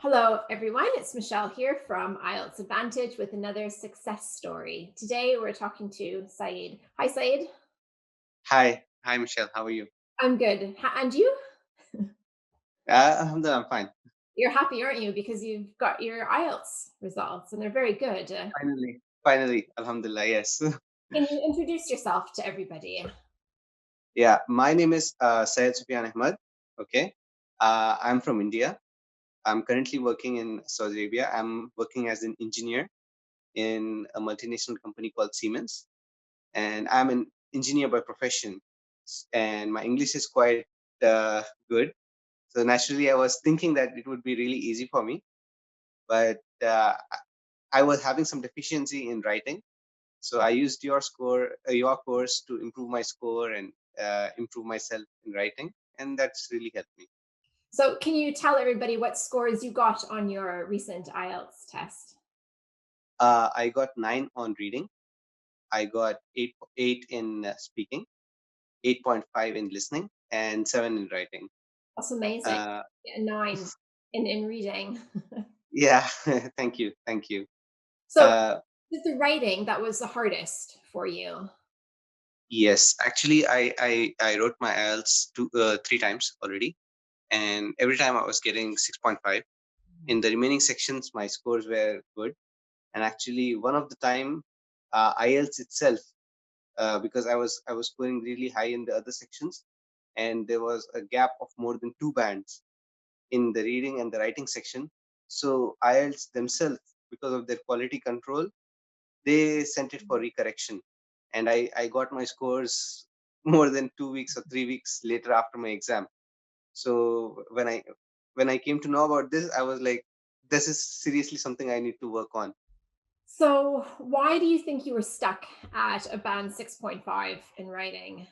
Hello, everyone. It's Michelle here from IELTS Advantage with another success story. Today, we're talking to Syed. Hi, Syed. Hi, Michelle. How are you? I'm good. And you? Alhamdulillah, I'm fine. You're happy, aren't you? Because you've got your IELTS results and they're very good. Finally, Alhamdulillah. Yes. Can you introduce yourself to everybody? Yeah, my name is Syed Sufyan Ahmad. Okay, I'm from India. I'm currently working in Saudi Arabia. I'm working as an engineer in a multinational company called Siemens, and I'm an engineer by profession. And my English is quite good. So naturally, I was thinking that it would be really easy for me, but I was having some deficiency in writing. So I used your course to improve my score and improve myself in writing, and that's really helped me. So, can you tell everybody what scores you got on your recent IELTS test? I got 9 on reading. I got eight in speaking, 8.5 in listening, and 7 in writing. That's amazing. Uh, Yeah, nine in reading. yeah, thank you. So, Uh, with the writing, that was the hardest for you. yes, actually, I wrote my IELTS 3 times already, and every time I was getting 6.5. In the remaining sections, my scores were good. And actually, one of the time, IELTS itself, because I was scoring really high in the other sections, and there was a gap of more than 2 bands in the reading and the writing section. So IELTS themselves, because of their quality control, they sent it for recorrection, and I got my scores more than 2 weeks or 3 weeks later after my exam. So when I came to know about this, I was like, this is seriously something I need to work on. So, why do you think you were stuck at a band 6.5 in writing?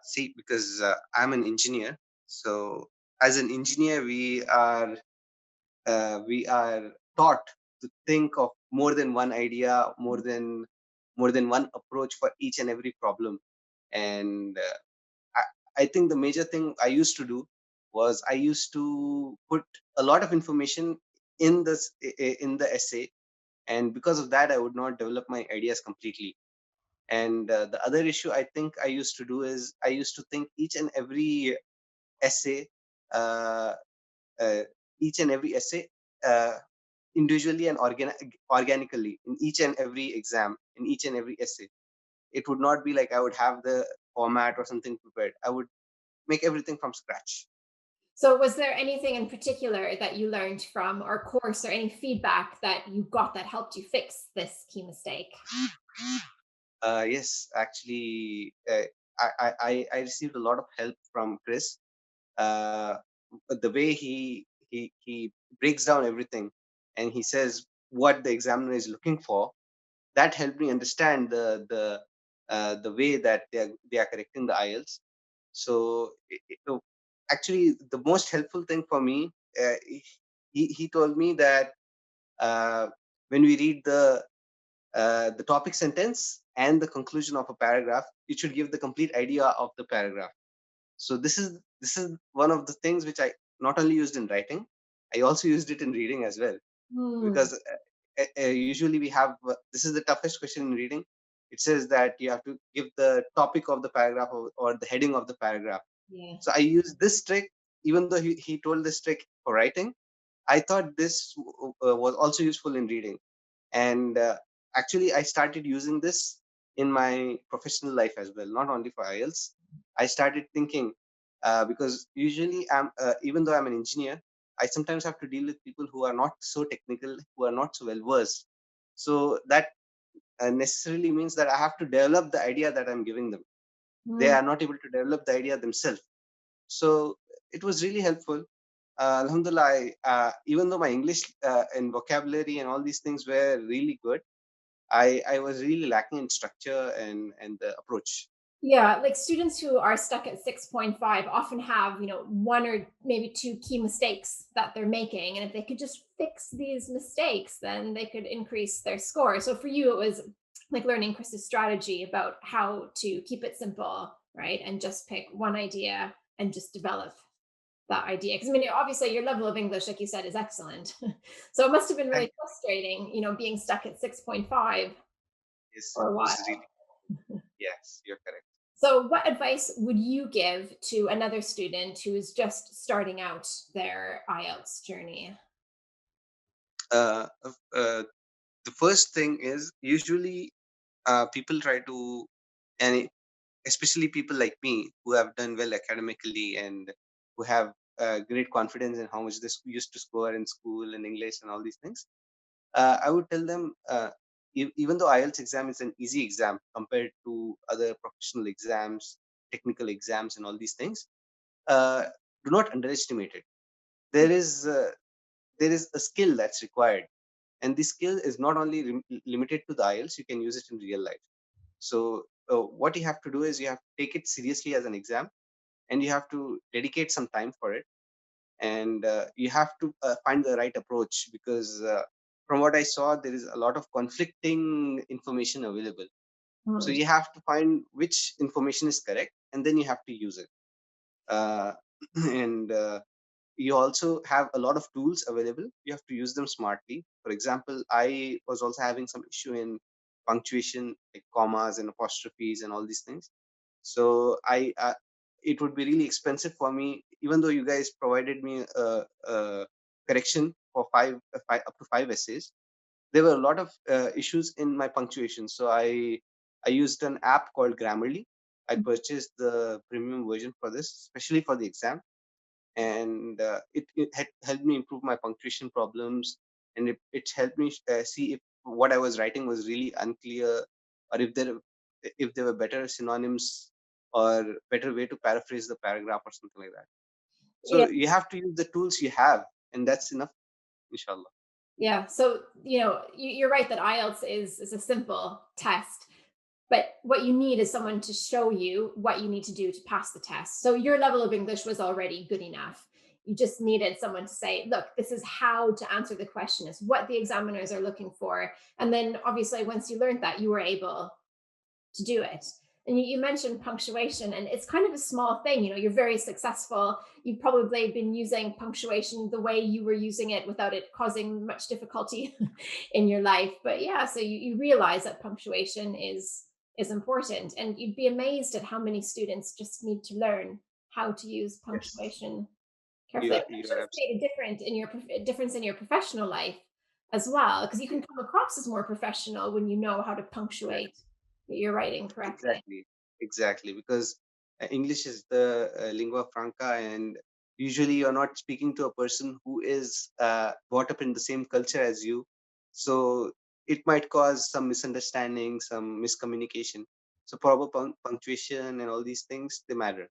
See, because I'm an engineer, so as an engineer, we are taught to think of more than one idea, more than one approach for each and every problem. And I think the major thing I used to do was I used to put a lot of information in the essay, and because of that, I would not develop my ideas completely. And the other issue I think I used to do is I used to think essay, uh, uh, each and every essay uh, individually and organically in each and every exam, in each and every essay. It would not be like I would have the format or something prepared. I would make everything from scratch. So, was there anything in particular that you learned from our course or any feedback that you got that helped you fix this key mistake? Yes, actually, I received a lot of help from Chris. Uh, the way he breaks down everything, and he says what the examiner is looking for, that helped me understand the way that they are correcting the IELTS. So actually, the most helpful thing for me, he told me that uh, when we read the topic sentence and the conclusion of a paragraph, it should give the complete idea of the paragraph. So this is one of the things which I not only used in writing, I also used it in reading as well. Hmm. Because usually we have this is the toughest question in reading. It says that you have to give the topic of the paragraph, or the heading of the paragraph. Yeah. So I used this trick, even though he told this trick for writing. I thought this was also useful in reading. And actually, I started using this in my professional life as well, not only for IELTS. I started thinking, because usually even though I'm an engineer, I sometimes have to deal with people who are not so technical, who are not so well versed. So that necessarily means that I have to develop the idea that I'm giving them. They Hmm. are not able to develop the idea themselves. So it was really helpful. Alhamdulillah, even though my English and vocabulary and all these things were really good, I was really lacking in structure and the approach. Yeah, like students who are stuck at 6.5 often have, one or maybe two key mistakes that they're making. And if they could just fix these mistakes, then they could increase their score. So for you, it was like learning Chris's strategy about how to keep it simple, right? And just pick one idea and just develop. that idea? Because I mean, obviously, your level of English, like you said, is excellent. So it must have been really Thank frustrating, being stuck at 6.5 Yes, for a it while. was really, yes, you're correct. So, what advice would you give to another student who is just starting out their IELTS journey? Uh, uh, uh, the first thing is usually people try to, and especially people like me who have done well academically and who have great confidence in how much they used to score in school and English and all these things. I would tell them, even though IELTS exam is an easy exam compared to other professional exams, technical exams, and all these things, uh, do not underestimate it. There is there is a skill that's required, and this skill is not only limited to the IELTS. You can use it in real life. So what you have to do is you have to take it seriously as an exam, and you have to dedicate some time for it, and you have to find the right approach, because from what I saw, there is a lot of conflicting information available. So Hmm. you have to find which information is correct, and then you have to use it. uh, and you also have a lot of tools available. You have to use them smartly. For example, I was also having some issue in punctuation, like commas and apostrophes and all these things. So it would be really expensive for me, even though you guys provided me a correction for up to 5 essays. There were a lot of issues in my punctuation. So I used an app called Grammarly. I purchased the premium version for this, especially for the exam, and it had helped me improve my punctuation problems, and it helped me see if what I was writing was really unclear, or if there were better synonyms or better way to paraphrase the paragraph or something like that. So Yeah. you have to use the tools you have, and that's enough, inshallah. Yeah. So, you're right that IELTS is a simple test, but what you need is someone to show you what you need to do to pass the test. So your level of English was already good enough. You just needed someone to say, look, this is how to answer the question, is what the examiners are looking for. And then obviously, once you learned that, you were able to do it. And you mentioned punctuation, and it's kind of a small thing. You're very successful. You've probably been using punctuation the way you were using it without it causing much difficulty in your life. But yeah, so you realize that punctuation is important, and you'd be amazed at how many students just need to learn how to use Yes, punctuation carefully. I'm you sure are it's absolutely made a difference in your professional life as well, because you can come across as more professional when you know how to punctuate correct. your writing correctly. Exactly, exactly. Because English is the lingua franca, and usually you're not speaking to a person who is brought up in the same culture as you. So it might cause some misunderstanding, some miscommunication. So proper punctuation and all these things, they matter,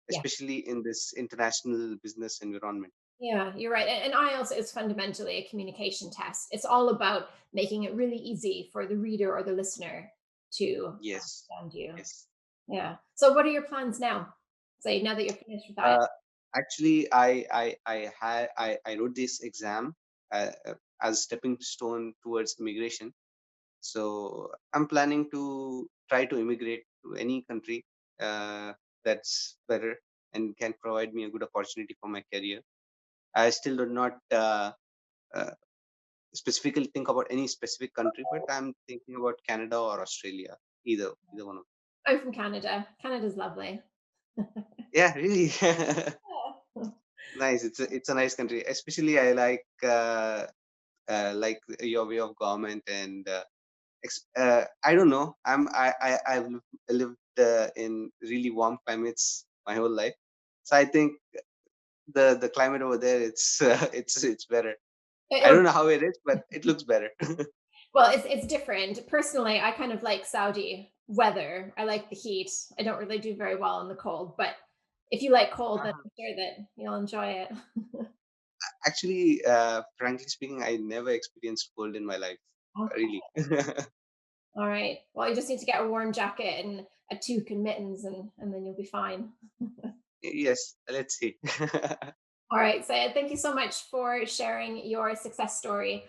Yeah. especially in this international business environment. Yeah, you're right. And IELTS is fundamentally a communication test. It's all about making it really easy for the reader or the listener to Yes, understand you. yes. Yeah. So what are your plans now? Say now that you're finished with that. Uh, Actually, I wrote this exam as a stepping stone towards immigration. So I'm planning to try to immigrate to any country that's better and can provide me a good opportunity for my career. I still do not uh, specifically think about any specific country, but I'm thinking about Canada or Australia, either one of them. I'm from Canada. Canada's lovely. Yeah, really. Yeah. Nice. It's a nice country. Especially I like your way of government, and I don't know. I've lived in really warm climates my whole life, so I think the climate over there, it's it's better. I Or don't know how it is, but it looks better. well, it's different. Personally, I kind of like Saudi weather. I like the heat. I don't really do very well in the cold, but if you like cold, then Uh-huh. I'm sure that you'll enjoy it. Actually, frankly speaking, I never experienced cold in my life. Okay. Really. All right. Well, you just need to get a warm jacket and a toque and mittens, and then you'll be fine. Yes. Let's see. All right, Syed, thank you so much for sharing your success story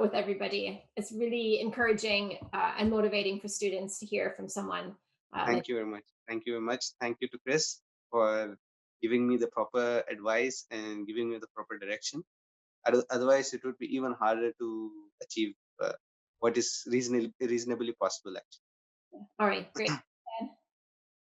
with everybody. It's really encouraging and motivating for students to hear from someone like. Thank you very much. Thank you very much. Thank you to Chris for giving me the proper advice and giving me the proper direction. Otherwise, it would be even harder to achieve what is reasonably possible, actually. All right, great.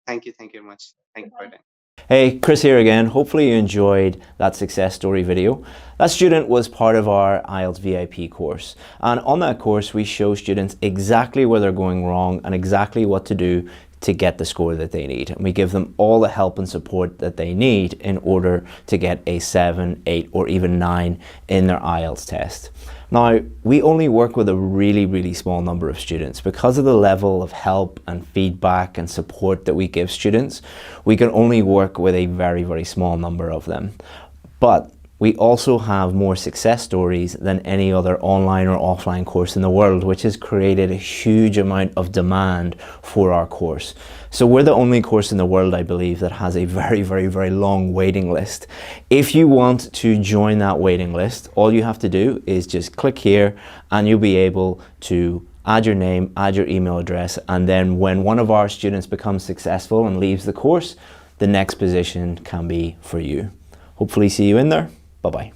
Thank you. Thank you very much. Thank you for your Bye. time. Hey, Chris here again. Hopefully you enjoyed that success story video. That student was part of our IELTS VIP course. And on that course, we show students exactly where they're going wrong and exactly what to do to get the score that they need. And we give them all the help and support that they need in order to get a 7, 8, or even 9 in their IELTS test. Now, we only work with a really small number of students. Because of the level of help and feedback and support that we give students, we can only work with a very small number of them. But we also have more success stories than any other online or offline course in the world, which has created a huge amount of demand for our course. So we're the only course in the world, I believe, that has a very long waiting list. If you want to join that waiting list, all you have to do is just click here and you'll be able to add your name, add your email address, and then when one of our students becomes successful and leaves the course, the next position can be for you. Hopefully see you in there. Bye-bye.